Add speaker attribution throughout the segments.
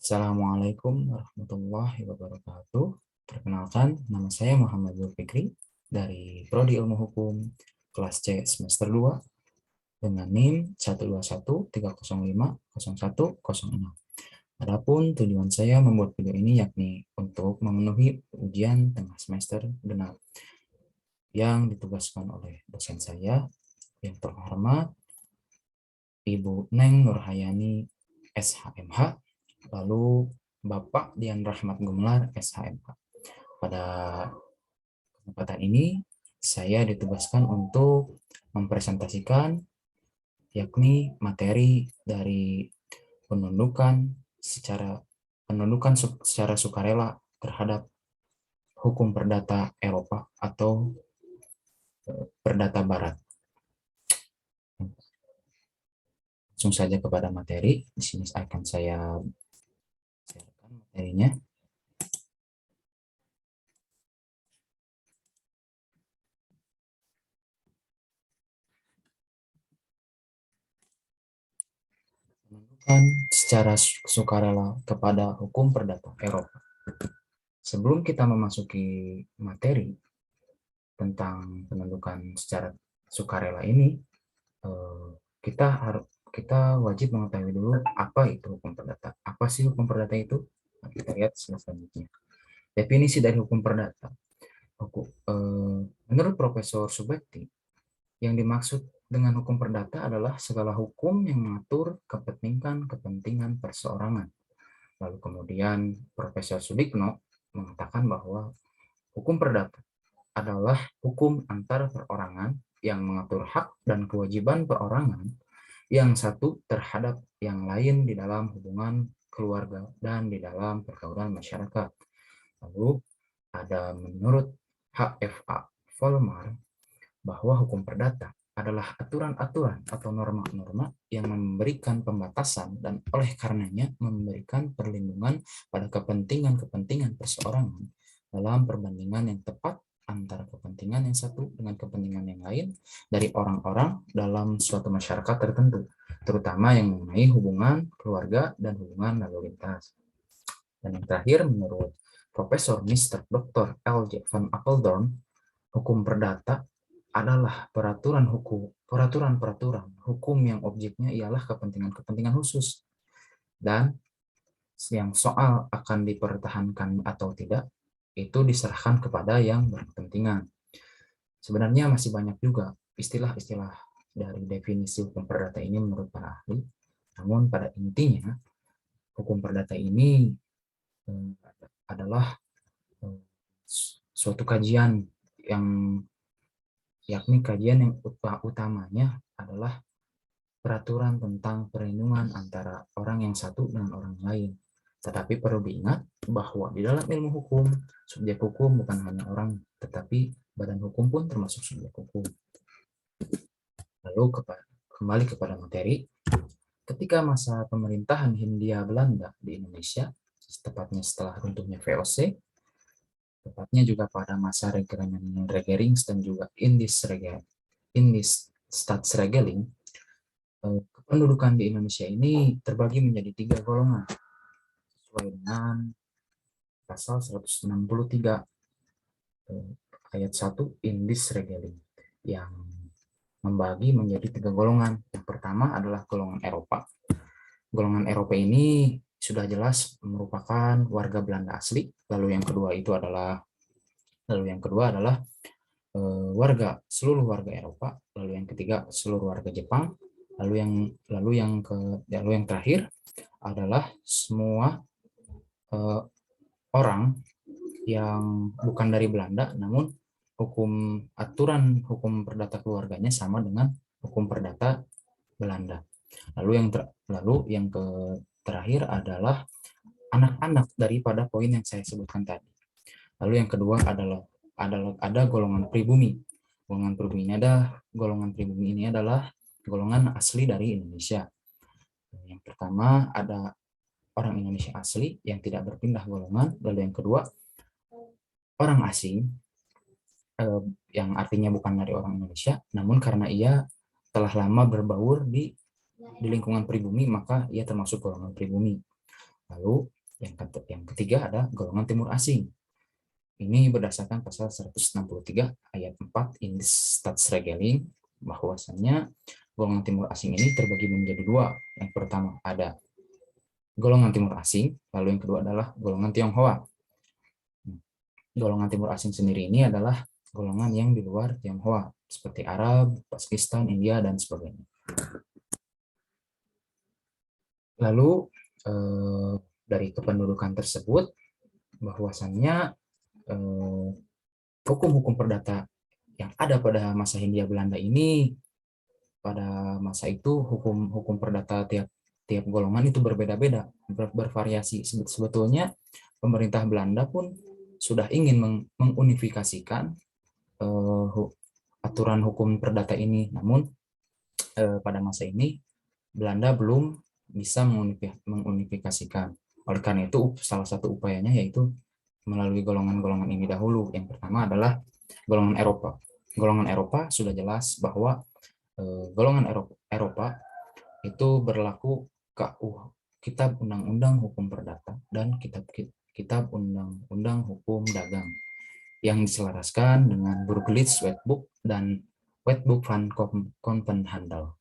Speaker 1: Assalamualaikum warahmatullahi wabarakatuh. Perkenalkan, nama saya Muhammad Zulfikri dari Prodi Ilmu Hukum kelas C semester 2 dengan NIM 12130501006. Adapun tujuan saya membuat video ini yakni untuk memenuhi ujian tengah semester genap yang ditugaskan oleh dosen saya yang terhormat Ibu Neng Nurhayani SHMH, lalu Bapak Dian Rahmat Gumelar SHMH. Pada kesempatan ini saya ditugaskan untuk mempresentasikan yakni materi dari penundukan secara sukarela terhadap hukum perdata Eropa atau perdata Barat. Langsung saja kepada materi. Di sini akan saya sharekan materinya. Penundukan secara sukarela kepada hukum perdata Eropa. Sebelum kita memasuki materi tentang penundukan secara sukarela ini, kita wajib mengetahui dulu apa itu hukum perdata. Apa sih hukum perdata itu? Nah, kita lihat selanjutnya. Definisi dari hukum perdata. Menurut Profesor Subekti, yang dimaksud dengan hukum perdata adalah segala hukum yang mengatur kepentingan perseorangan. Lalu kemudian Profesor Sudikno mengatakan bahwa hukum perdata adalah hukum antar perorangan yang mengatur hak dan kewajiban perorangan yang satu terhadap yang lain di dalam hubungan keluarga dan di dalam pergaulan masyarakat. Lalu ada menurut HFA Volmar bahwa hukum perdata adalah aturan-aturan atau norma-norma yang memberikan pembatasan dan oleh karenanya memberikan perlindungan pada kepentingan-kepentingan perseorangan dalam perbandingan yang tepat antara kepentingan yang satu dengan kepentingan yang lain dari orang-orang dalam suatu masyarakat tertentu, terutama yang mengenai hubungan keluarga dan hubungan lalu lintas. Dan yang terakhir, menurut Profesor Mr. Dr. L.J. van Apeldoorn, hukum perdata adalah peraturan hukum yang objeknya ialah kepentingan-kepentingan khusus dan yang soal akan dipertahankan atau tidak itu diserahkan kepada yang berkepentingan. Sebenarnya masih banyak juga istilah-istilah dari definisi hukum perdata ini menurut para ahli. Namun pada intinya hukum perdata ini adalah suatu kajian yang yakni kajian yang utamanya adalah peraturan tentang perlindungan antara orang yang satu dengan orang lain. Tetapi perlu diingat bahwa di dalam ilmu hukum, subjek hukum bukan hanya orang, tetapi badan hukum pun termasuk subjek hukum. Lalu kembali kepada materi, ketika masa pemerintahan Hindia Belanda di Indonesia, tepatnya setelah runtuhnya VOC, tepatnya juga pada masa Regerings dan juga Indisch Staatsregeling, kependudukan di Indonesia ini terbagi menjadi 3 golongan sesuai dengan pasal 163 ayat 1 Indisch Regeling yang membagi menjadi 3 golongan. Yang pertama adalah golongan Eropa. Golongan Eropa ini sudah jelas merupakan warga Belanda asli. Lalu yang kedua adalah seluruh warga Eropa. Lalu yang ketiga seluruh warga Jepang. Lalu yang terakhir adalah semua orang yang bukan dari Belanda, namun aturan hukum perdata keluarganya sama dengan hukum perdata Belanda. Lalu yang terakhir adalah anak-anak daripada poin yang saya sebutkan tadi. Lalu yang kedua adalah ada golongan pribumi. Golongan pribumi ini adalah golongan asli dari Indonesia. Yang pertama ada orang Indonesia asli yang tidak berpindah golongan. Lalu yang kedua orang asing, yang artinya bukan dari orang Indonesia, namun karena ia telah lama berbaur di lingkungan pribumi, maka ia termasuk golongan pribumi. Lalu yang ketiga ada golongan timur asing. Ini berdasarkan pasal 163 ayat 4 Staatsregelung bahwasannya golongan timur asing ini terbagi menjadi dua. Yang pertama ada golongan timur asing, lalu yang kedua adalah golongan Tionghoa. Golongan timur asing sendiri ini adalah golongan yang di luar Tionghoa, seperti Arab, Pakistan, India, dan sebagainya. Lalu dari kependudukan tersebut, bahwasannya hukum-hukum perdata yang ada pada masa Hindia Belanda ini, pada masa itu hukum perdata tiap golongan itu berbeda-beda, bervariasi. Sebetulnya pemerintah Belanda pun sudah ingin mengunifikasikan aturan hukum perdata ini, namun pada masa ini Belanda belum bisa mengunifikasikan. Oleh karena itu, salah satu upayanya yaitu melalui golongan-golongan ini dahulu. Yang pertama adalah golongan Eropa. Golongan Eropa sudah jelas bahwa golongan Eropa itu berlaku Kitab Undang-Undang Hukum Perdata dan Kitab Undang-Undang Hukum Dagang yang diselaraskan dengan Burgerlijk Wetboek dan Wetboek van Koophandel.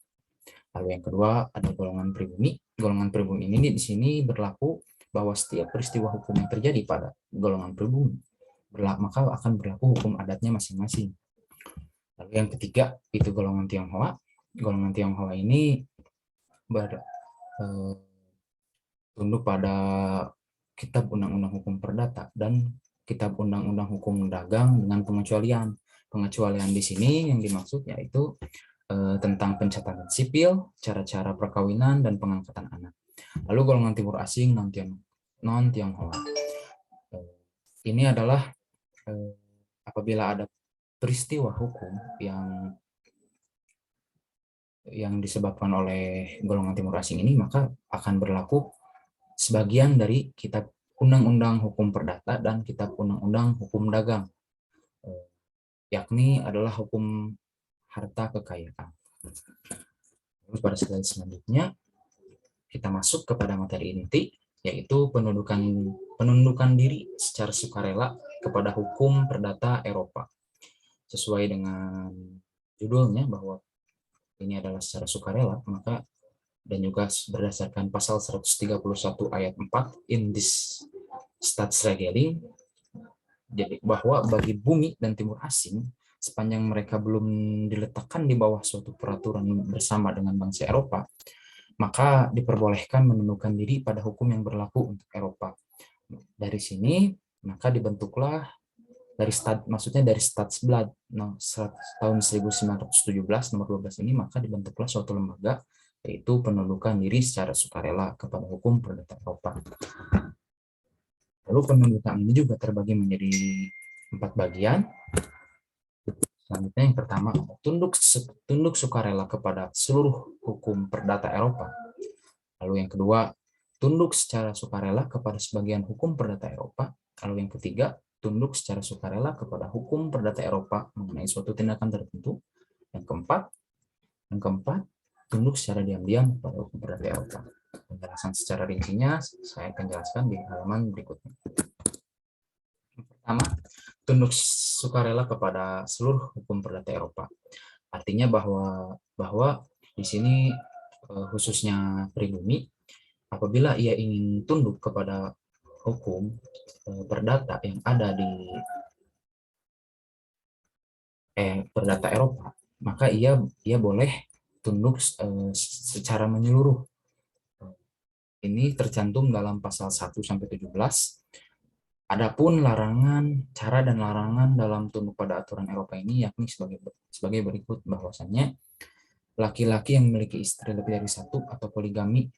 Speaker 1: Lalu yang kedua ada golongan pribumi. Golongan pribumi ini di sini berlaku bahwa setiap peristiwa hukum yang terjadi pada golongan pribumi maka akan berlaku hukum adatnya masing-masing. Lalu yang ketiga itu golongan Tionghoa. Golongan Tionghoa ini tunduk pada Kitab Undang-Undang Hukum Perdata dan Kitab Undang-Undang Hukum Dagang dengan pengecualian. Pengecualian di sini yang dimaksud yaitu tentang pencatatan sipil, cara-cara perkawinan, dan pengangkatan anak. Lalu golongan timur asing non-Tionghoa. Ini adalah apabila ada peristiwa hukum yang disebabkan oleh golongan timur asing ini, maka akan berlaku sebagian dari Kitab Undang-Undang Hukum Perdata dan Kitab Undang-Undang Hukum Dagang, yakni adalah hukum harta kekayaan. Lalu pada slide selanjutnya kita masuk kepada materi inti, yaitu penundukan diri secara sukarela kepada hukum perdata Eropa. Sesuai dengan judulnya bahwa ini adalah secara sukarela, maka dan juga berdasarkan pasal 131 ayat 4 Staatsregelung, jadi bahwa bagi bumi dan timur asing sepanjang mereka belum diletakkan di bawah suatu peraturan bersama dengan bangsa Eropa, maka diperbolehkan menundukkan diri pada hukum yang berlaku untuk Eropa. Dari sini maka dibentuklah dari Staatsblad tahun 1917 nomor 12 ini, maka dibentuklah suatu lembaga yaitu penundukan diri secara sukarela kepada hukum perdata Eropa. Lalu penundukan ini juga terbagi menjadi 4 bagian. Selanjutnya yang pertama, tunduk sukarela kepada seluruh hukum perdata Eropa. Lalu yang kedua, tunduk secara sukarela kepada sebagian hukum perdata Eropa. Lalu yang ketiga, tunduk secara sukarela kepada hukum perdata Eropa mengenai suatu tindakan tertentu. Yang keempat, tunduk secara diam-diam kepada hukum perdata Eropa. Penjelasan secara rincinya saya akan jelaskan di halaman berikutnya. Yang pertama, tunduk sukarela kepada seluruh hukum perdata Eropa. Artinya bahwa di sini khususnya pribumi, apabila ia ingin tunduk kepada hukum perdata yang ada di perdata Eropa, maka ia boleh tunduk secara menyeluruh. Ini tercantum dalam pasal 1 sampai 17. Adapun cara dan larangan dalam tunduk pada aturan Eropa ini yakni sebagai berikut, bahwasannya laki-laki yang memiliki istri lebih dari satu atau poligami,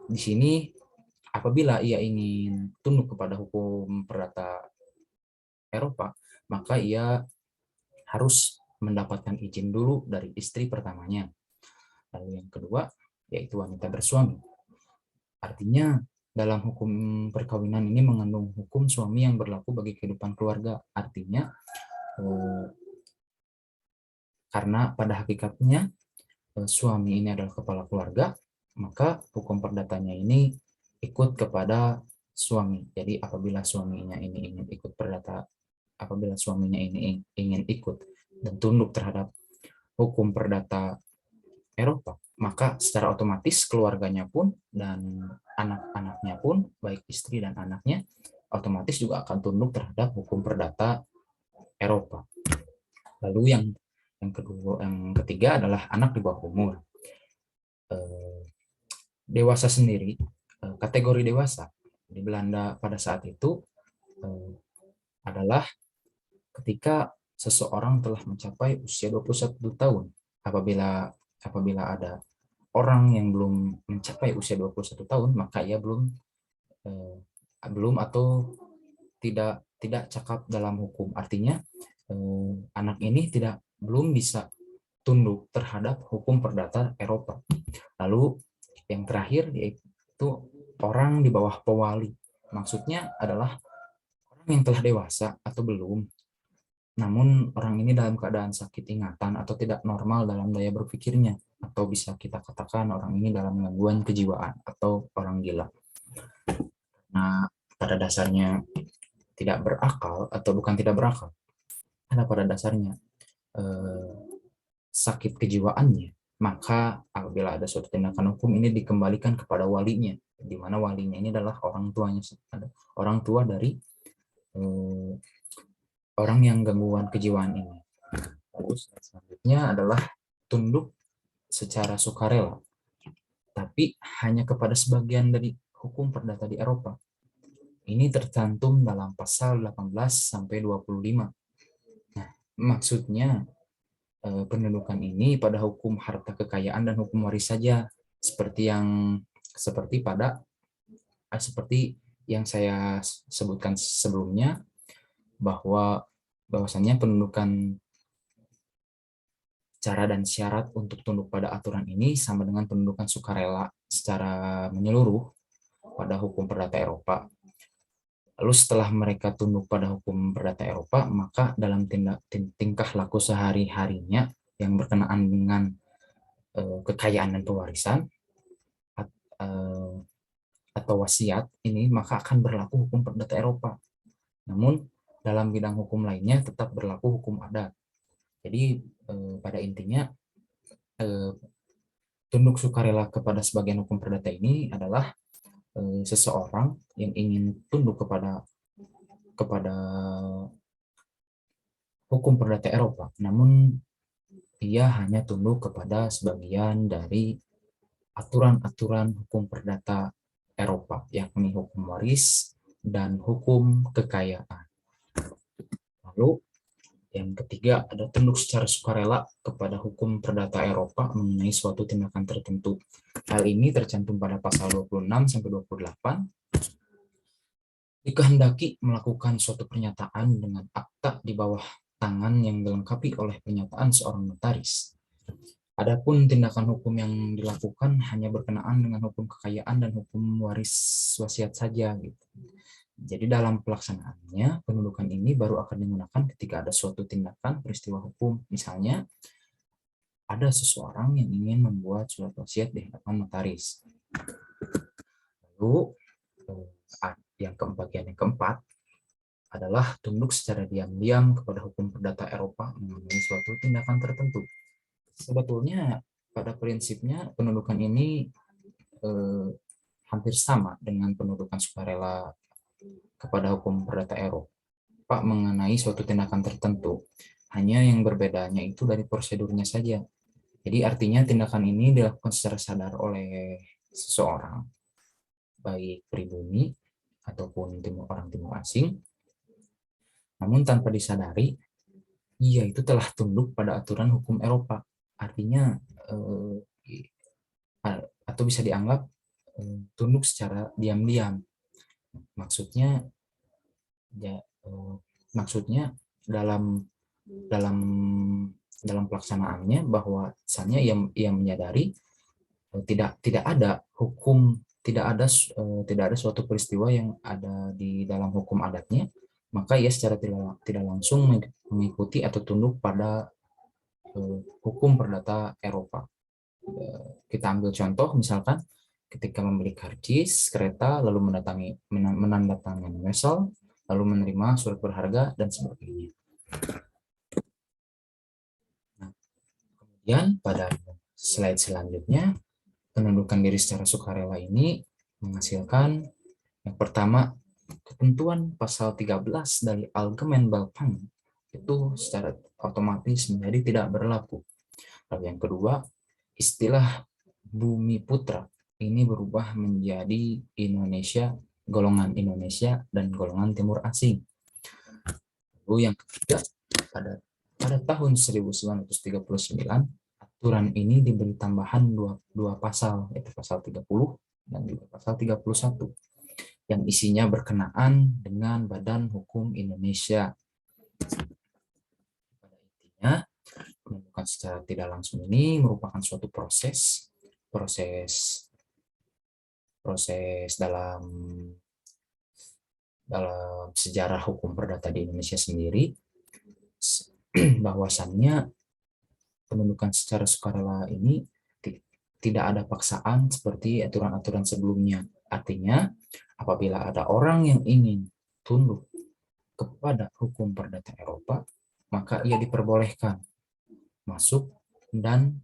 Speaker 1: di sini apabila ia ingin tunduk kepada hukum perdata Eropa, maka ia harus mendapatkan izin dulu dari istri pertamanya. Lalu yang kedua, yaitu wanita bersuami. Artinya dalam hukum perkawinan ini mengandung hukum suami yang berlaku bagi kehidupan keluarga. Artinya karena pada hakikatnya suami ini adalah kepala keluarga, maka hukum perdatanya ini ikut kepada suami. Jadi apabila suaminya ini ingin ikut perdata, apabila suaminya ini ingin ikut dan tunduk terhadap hukum perdata Eropa, maka secara otomatis keluarganya pun dan anak-anaknya pun, baik istri dan anaknya, otomatis juga akan tunduk terhadap hukum perdata Eropa. Lalu yang ketiga adalah anak di bawah umur. Dewasa sendiri, kategori dewasa di Belanda pada saat itu adalah ketika seseorang telah mencapai usia 21 tahun. Apabila ada orang yang belum mencapai usia 21 tahun, maka ia belum atau tidak cakap dalam hukum. Artinya anak ini belum bisa tunduk terhadap hukum perdata Eropa. Lalu yang terakhir yaitu orang di bawah pewali. Maksudnya adalah orang yang telah dewasa atau belum, namun orang ini dalam keadaan sakit ingatan atau tidak normal dalam daya berpikirnya, atau bisa kita katakan orang ini dalam gangguan kejiwaan atau orang gila. Nah, pada dasarnya tidak berakal atau bukan tidak berakal, karena pada dasarnya sakit kejiwaannya, maka apabila ada suatu tindakan hukum ini dikembalikan kepada walinya, di mana walinya ini adalah orang tuanya, orang tua dari orang yang gangguan kejiwaan ini. Terus selanjutnya adalah tunduk secara sukarela, tapi hanya kepada sebagian dari hukum perdata di Eropa. Ini tercantum dalam pasal 18 sampai 25. Nah, maksudnya pendudukan ini pada hukum harta kekayaan dan hukum waris saja, seperti yang saya sebutkan sebelumnya, bahwasannya pendudukan cara dan syarat untuk tunduk pada aturan ini sama dengan pendudukan sukarela secara menyeluruh pada hukum perdata Eropa. Lalu setelah mereka tunduk pada hukum perdata Eropa, maka dalam tingkah laku sehari-harinya yang berkenaan dengan kekayaan dan pewarisan atau wasiat ini, maka akan berlaku hukum perdata Eropa. Namun dalam bidang hukum lainnya tetap berlaku hukum adat. Jadi pada intinya tunduk sukarela kepada sebagian hukum perdata ini adalah seseorang yang ingin tunduk kepada hukum perdata Eropa, namun ia hanya tunduk kepada sebagian dari aturan-aturan hukum perdata Eropa, yakni hukum waris dan hukum kekayaan. Lalu yang ketiga ada tunduk secara sukarela kepada hukum perdata Eropa mengenai suatu tindakan tertentu. Hal ini tercantum pada pasal 26 sampai 28. Dikehendaki melakukan suatu pernyataan dengan akta di bawah tangan yang dilengkapi oleh pernyataan seorang notaris. Adapun tindakan hukum yang dilakukan hanya berkenaan dengan hukum kekayaan dan hukum waris wasiat saja gitu. Jadi dalam pelaksanaannya pendudukan ini baru akan digunakan ketika ada suatu tindakan peristiwa hukum. Misalnya ada seseorang yang ingin membuat surat wasiat di hadapan notaris. Lalu yang keempat adalah tunduk secara diam-diam kepada hukum perdata Eropa mengenai suatu tindakan tertentu. Sebetulnya pada prinsipnya pendudukan ini hampir sama dengan pendudukan sukarela kepada hukum perdata Eropa mengenai suatu tindakan tertentu. Hanya yang berbedanya itu dari prosedurnya saja. Jadi artinya tindakan ini dilakukan secara sadar oleh seseorang, baik pribumi ataupun orang timur asing, namun tanpa disadari, ia itu telah tunduk pada aturan hukum Eropa. Artinya atau bisa dianggap tunduk secara diam-diam. Maksudnya dalam pelaksanaannya bahwasannya ia menyadari tidak ada hukum, tidak ada suatu peristiwa yang ada di dalam hukum adatnya, maka ia secara tidak langsung mengikuti atau tunduk pada hukum perdata Eropa. Kita ambil contoh misalkan ketika membeli karcis kereta, lalu menandatangani wesel, lalu menerima surat berharga dan sebagainya. Nah, kemudian pada slide selanjutnya, penundukan diri secara sukarela ini menghasilkan yang pertama, ketentuan pasal 13 dari Algemeen Belpang itu secara otomatis menjadi tidak berlaku. Lalu yang kedua, istilah Bumi Putra ini berubah menjadi Indonesia, golongan Indonesia dan golongan Timur Asing. Lalu yang ketiga, pada tahun 1939 aturan ini diberi tambahan dua pasal, yaitu pasal 30 dan juga pasal 31 yang isinya berkenaan dengan Badan Hukum Indonesia. Pada intinya, penundukan secara tidak langsung ini merupakan suatu proses dalam sejarah hukum perdata di Indonesia sendiri, bahwasannya penundukan secara sukarela ini tidak ada paksaan seperti aturan-aturan sebelumnya. Artinya, apabila ada orang yang ingin tunduk kepada hukum perdata Eropa, maka ia diperbolehkan masuk dan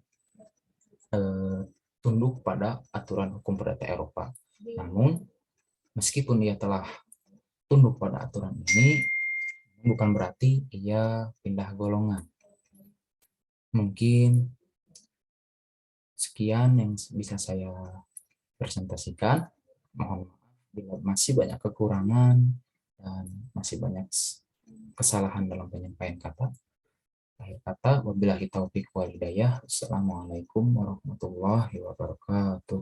Speaker 1: tunduk pada aturan hukum perdata Eropa. Namun, meskipun ia telah tunduk pada aturan ini, bukan berarti ia pindah golongan. Mungkin sekian yang bisa saya presentasikan. Mohon maaf bila masih banyak kekurangan dan masih banyak kesalahan dalam penyampaian kata. Akhir kata, wabillahi taufiq wal hidayah. Assalamualaikum warahmatullahi wabarakatuh.